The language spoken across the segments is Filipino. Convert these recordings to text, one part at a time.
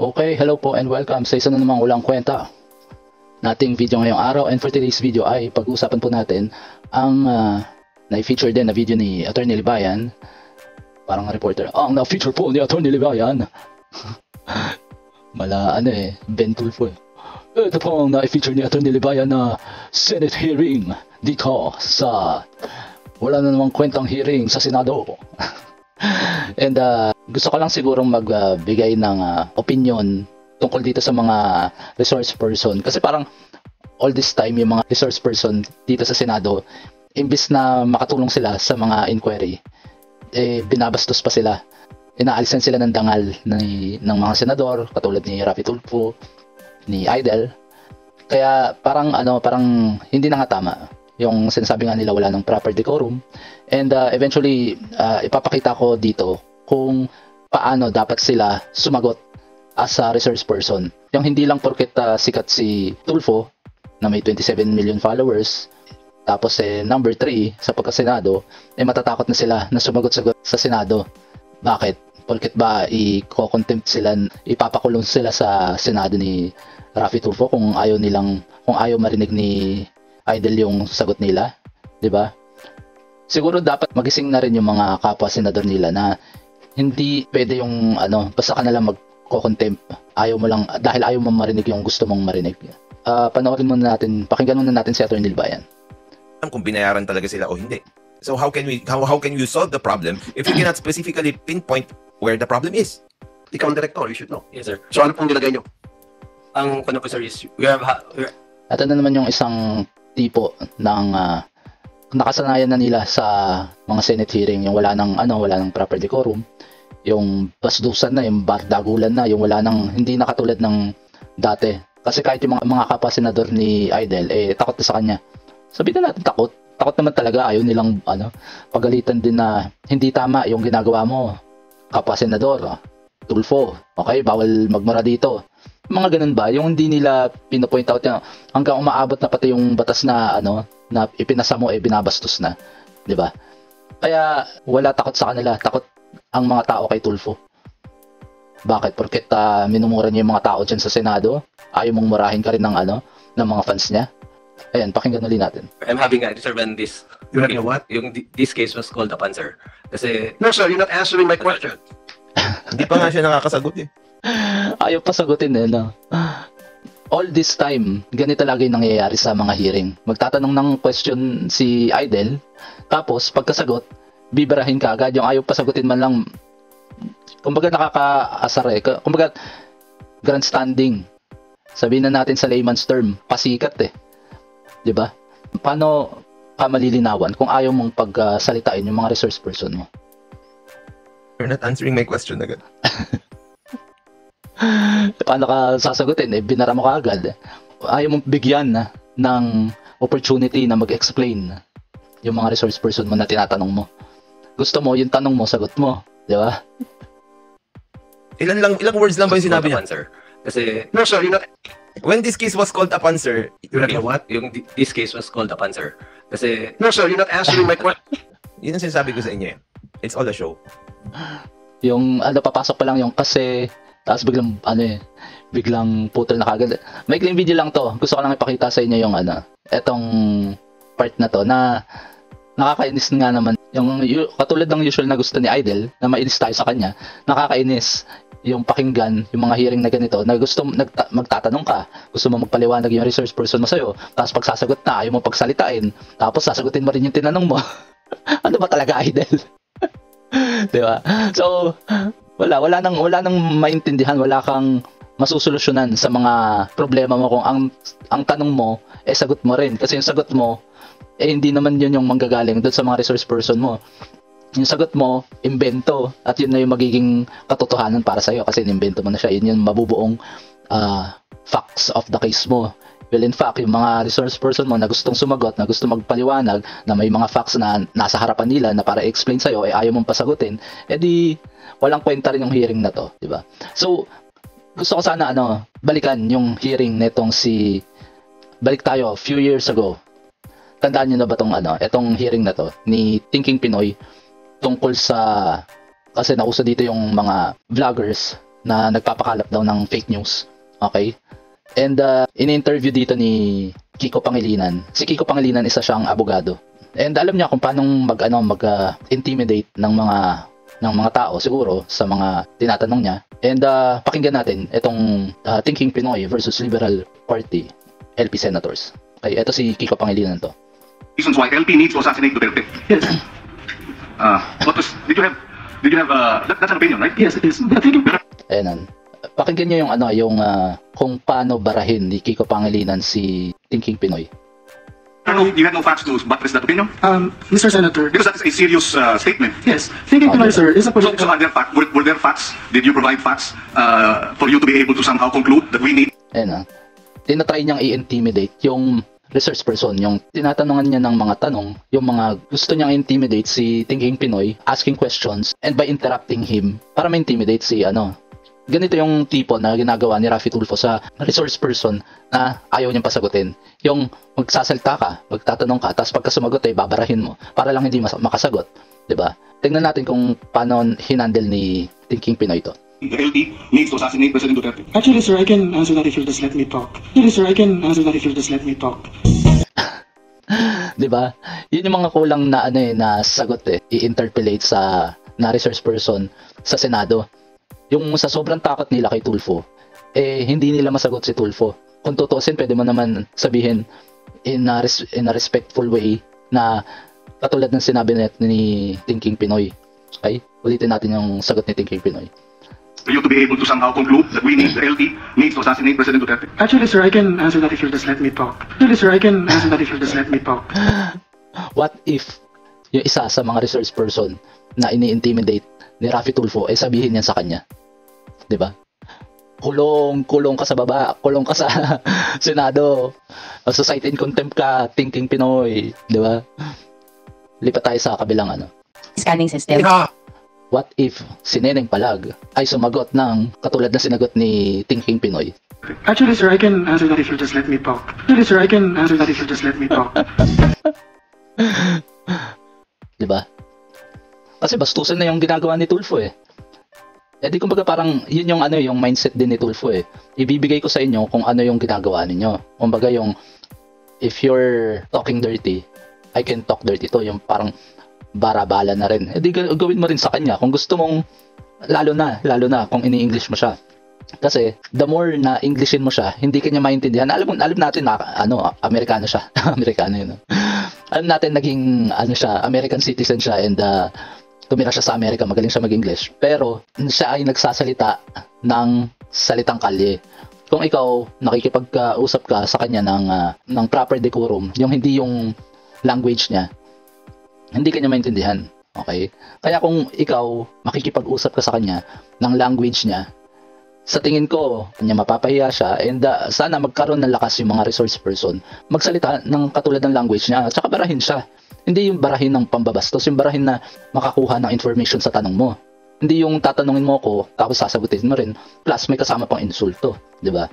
Okay, hello po and welcome sa isa na namang ulang kwenta nating video ngayong araw. And for today's video ay pag-uusapan po natin ang na-feature din na video ni Attorney Libayan. Parang reporter, ang na-feature po ni Attorney Libayan. Ben Tulfo eh. Ito po ang na-feature ni Attorney Libayan na Senate hearing dito sa wala na namang kwentang hearing sa Senado. And gusto ko lang sigurong magbigay ng opinion tungkol dito sa mga resource person. Kasi parang all this time yung mga resource person dito sa Senado, imbis na makatulong sila sa mga inquiry, binabastos pa sila. Inaalisan sila ng dangal ng mga senador, katulad ni Raffy Tulfo, ni Idol. Kaya parang hindi na nga tama yung sinasabi nga nila wala ng proper decorum. And eventually ipapakita ko dito kung paano dapat sila sumagot as a resource person. Yung hindi lang porket sikat si Tulfo na may 27 million followers, tapos number 3 sa pagkasenado, matatakot na sila na sumagot-sagot sa Senado. Bakit? Porket ba i-contempt sila, ipapakulong sila sa Senado ni Raffy Tulfo kung ayaw marinig ni Idol yung sagot nila, 'di ba? Siguro dapat magising na rin yung mga kapwa senador nila na hindi pwede yung basta ka na lang magko-contempt. Ayaw mo lang dahil ayaw mo marinig yung gusto mong marinig. Panoorin muna natin, pakinggan muna natin si Attorney Libayan. Kung binayaran talaga sila o hindi. So how can you solve the problem if you cannot specifically pinpoint where the problem is? Ikaw ang director, you should know. Yes, sir. So ano pong nilagay nyo? Ang po, sir, is At ano naman yung isang tipo ng nakasanayan na nila sa mga Senate hearing, yung wala nang proper decorum, yung basdusan na, yung bardagulan na, yung hindi na katulad ng dati. Kasi kahit yung mga kapwa senador ni Idol, takot na sa kanya. Sabihin na natin takot naman talaga, ayaw nilang pagalitan din na hindi tama yung ginagawa mo, kapwa senador Tulfo, okay, bawal magmura dito. Mga ganun ba, yung hindi nila pinopoint out yan, hanggang umaabot na pati yung batas na na ipinasa mo binabastos na, 'di ba? Kaya wala takot sa kanila, takot ang mga tao kay Tulfo. Bakit? Porket minumura niya yung mga tao diyan sa Senado, ayaw mong murahin ka rin ng ng mga fans niya. Ayan, pakinggan ulit natin. I'm having a sir when this You having a what? this case was called upon, sir. Kasi No sir, you're not answering my question. Hindi pa nga siya nakakasagot eh. Ayaw pa sagutin All this time, ganito lagi nangyayari sa mga hearing. Magtatanong ng question si Idol, tapos pagkasagot, bibarahin ka agad. Yung ayaw pa sagutin man lang, kumbaga nakakaasar kumbaga grandstanding. Sabihin na natin sa layman's term, pasikat 'di ba? Paano ka malilinawan kung ayaw mong pagsalitain yung mga resource person mo? You're not answering my question agad. Paano ka sasagutin? Binara mo ka agad. Ayaw mong bigyan ng opportunity na mag-explain yung mga resource person mo na tinatanong mo. Gusto mo, yung tanong mo, sagot mo. Di ba? Ilang words lang ba yung sinabi niya? upon, sir. Kasi No sir, you're not. When this case was called upon, sir, You're having a what? this case was called upon, sir. Kasi No sir, you're not answering my question. yun ang sinasabi ko sa inyo eh. It's all a show. Yung papasok pa lang yung kasi, tapos biglang putol na kagad. Maikling video lang to. Gusto ko lang ipakita sa inyo yung etong part na to na nakakainis nga naman. Yung katulad ng usual na gusto ni Idol na mainis tayo sa kanya, nakakainis yung pakinggan yung mga hearing na ganito na gusto magtatanong ka, gusto mo magpaliwanag yung resource person mo sa'yo, tapos pagsasagot na ayaw mo pagsalitain, tapos sasagutin mo rin yung tinanong mo. Ano ba talaga, Idol? Diba? So wala nang maintindihan, wala kang masusolusyonan sa mga problema mo kung ang tanong mo sagot mo rin, kasi yung sagot mo hindi naman yun yung manggagaling doon sa mga resource person mo. Yung sagot mo imbento, at yun na yung magiging katotohanan para sa iyo kasi inimbento mo na siya. Yun yung mabubuong facts of the case mo. Well, in fact, yung mga resource person mo na gustong sumagot, na gusto magpaliwanag, na may mga facts na nasa harapan nila na para i-explain sa'yo, ayaw mong pasagutin, di walang kwenta rin yung hearing na to, di ba? So, gusto ko sana balikan yung hearing netong balik tayo few years ago. Tandaan niyo na ba itong hearing na to ni Thinking Pinoy tungkol sa, kasi nauso dito yung mga vloggers na nagpapakalap daw ng fake news. Okay? And in-interview dito ni Kiko Pangilinan. Si Kiko Pangilinan, isa siyang abogado. And alam niya kung paano mag-intimidate ng mga tao siguro sa mga tinatanong niya. And pakinggan natin itong Thinking Pinoy versus Liberal Party LP Senators. Okay, ito si Kiko Pangilinan to. Reasons why LP needs to assassinate Duterte. Yes. Did you have that's an opinion, right? Yes, it is. Ayan. Pakinggan niyo yung kung paano barahin ni Kiko Pangilinan si Thinking Pinoy. You had no facts to buttress that opinion? Mr. Senator. Because that is a serious statement. Yes, Thinking Pinoy, sir, is a So political... are there were there facts? Did you provide facts for you to be able to somehow conclude that we need? Ayan. Tinatry niyang i-intimidate yung research person, yung tinatanungan niya ng mga tanong, yung mga gusto niyang intimidate si Thinking Pinoy, asking questions, and by interrupting him, para ma-intimidate si ganito yung tipo na ginagawa ni Raffy Tulfo sa resource person na ayaw niyang pasagutin. Yung magsasalita ka, magtatanong ka, tapos pagka sumagot babarahin mo para lang hindi makasagot. Diba? Tingnan natin kung paano hinandle ni Thinking Pinoy to. The LP needs to assassinate President Duterte. Actually, sir, I can answer that if you'll just let me talk. Diba? Yun yung mga kulang na na sagot i-interpolate na resource person sa Senado. Yung sa sobrang takot nila kay Tulfo, hindi nila masagot si Tulfo. Kung tutusin, pwede mo naman sabihin in a respectful way na katulad ng sinabi ni Thinking Pinoy. Okay? Ulitin natin yung sagot ni Thinking Pinoy. For you to be able to somehow conclude that we need the LP needs to assassinate President Duterte. Actually, sir, I can answer that if you'll just let me talk. What if yung isa sa mga resource person na ini-intimidate ni Raffy Tulfo sabihin niya sa kanya? 'Di ba? Kulong ka sa baba, kulong ka sa Senado. Society in contempt ka, Thinking Pinoy, 'di ba? Lipat tayo sa kabilang Scanning system. What if si Neneng Palag ay sumagot ng katulad na sinagot ni Thinking Pinoy? Actually, sir, I can answer that if you'll just let me talk. Diba? Kasi bastusan na yung ginagawa ni Tulfo di kumbaga parang yun yung yung mindset din ni Tulfo Ibibigay ko sa inyo kung ano yung ginagawa ninyo. Kumbaga yung if you're talking dirty, I can talk dirty to. Yung parang barabala na rin. Di gawin mo rin sa kanya kung gusto mong lalo na kung ini-English mo siya. Kasi the more na Englishin mo siya, hindi kanya maintindihan. Alam natin na Amerikano siya. Amerikano yun. Alam natin naging siya, American citizen siya and tumira siya sa Amerika, magaling siya mag-English. Pero siya ay nagsasalita ng salitang kalye. Kung ikaw nakikipag-usap ka sa kanya ng proper decorum, yung hindi yung language niya, hindi kanya maintindihan. Okay? Kaya kung ikaw makikipag-usap ka sa kanya ng language niya, sa tingin ko, kanya mapapahiya siya and sana magkaroon ng lakas yung mga resource person magsalita ng katulad ng language niya at saka barahin siya. Hindi yung barahin ng pambabastos, yung barahin na makakuha ng information sa tanong mo. Hindi yung tatanungin mo ko tapos sasagutin mo rin plus may kasama pang insulto, di ba?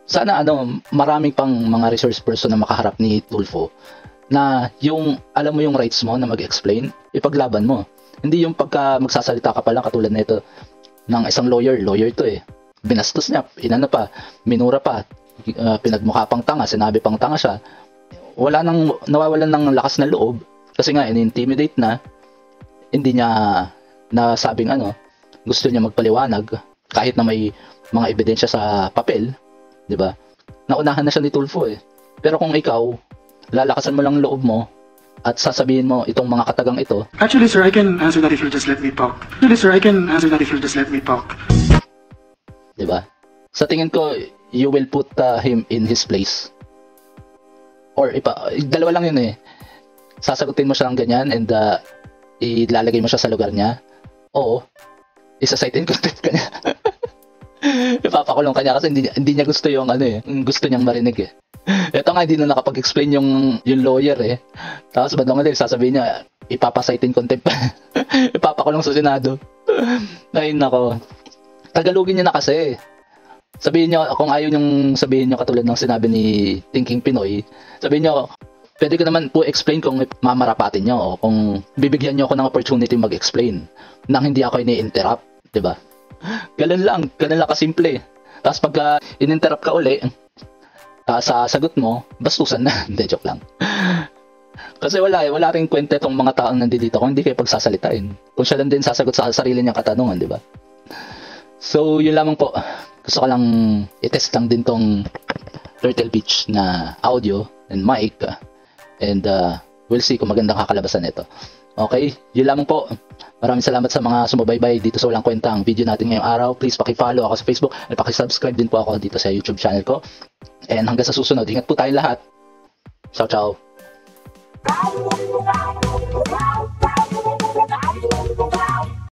Sana maraming pang mga resource person na makaharap ni Tulfo na yung alam mo yung rights mo na mag-explain, ipaglaban mo. Hindi yung pagka magsasalita ka pa lang katulad nito ng isang lawyer to binastos niya, minura pa, pinagmukha pang tanga, sinabi pang tanga siya. Nawawalan ng lakas ng loob kasi nga in-intimidate na, hindi niya nasabing gusto niya magpaliwanag kahit na may mga ebidensya sa papel, di ba? Naunahan na siya ni Tulfo Pero kung ikaw lalakasan mo lang loob mo at sasabihin mo itong mga katagang ito. Actually, sir, I can answer that if you'll just let me talk. Diba? Sa tingin ko, you will put him in his place. Or dalawa lang yun Sasagutin mo siya ng ganyan and ilalagay mo siya sa lugar niya. O, isa-cite in contempt ka niya. Ipapakulong ka niya kasi hindi niya gusto yung gusto niyang marinig Ito nga, hindi na nakapag-explain yung lawyer Tapos bandang ulit, sasabihin niya, ipapasite in contempt. Ipapakulong sa Senado. Ay, nako. Tagalogin niya na kasi. Sabihin niyo, kung ayaw niyong sabihin niyo katulad ng sinabi ni Thinking Pinoy, sabihin niyo, pwede ko naman po explain kung mamarapatin nyo o kung bibigyan nyo ako ng opportunity mag-explain nang hindi ako ini-interrupt, diba? Ganun lang kasimple. Tapos pagka in-interrupt ka uli, sa sagot mo, bastusan na. Hindi, joke lang. Kasi wala rin kwenta itong mga taong nandito kung hindi kayo pagsasalitain. Kung siya lang din sasagot sa sarili niyang katanungan, di ba? So, yun lamang po. Gusto ko lang i-test lang din tong Turtle Beach na audio and mic. And we'll see kung magandang kakalabasan nito. Okay, yun lamang po. Maraming salamat sa mga sumubaybay dito sa Walang Kwentang video natin ngayong araw. Please paki-follow ako sa Facebook at paki-subscribe din po ako dito sa YouTube channel ko. And hanggang sa susunod, ingat po tayong lahat. Ciao, ciao.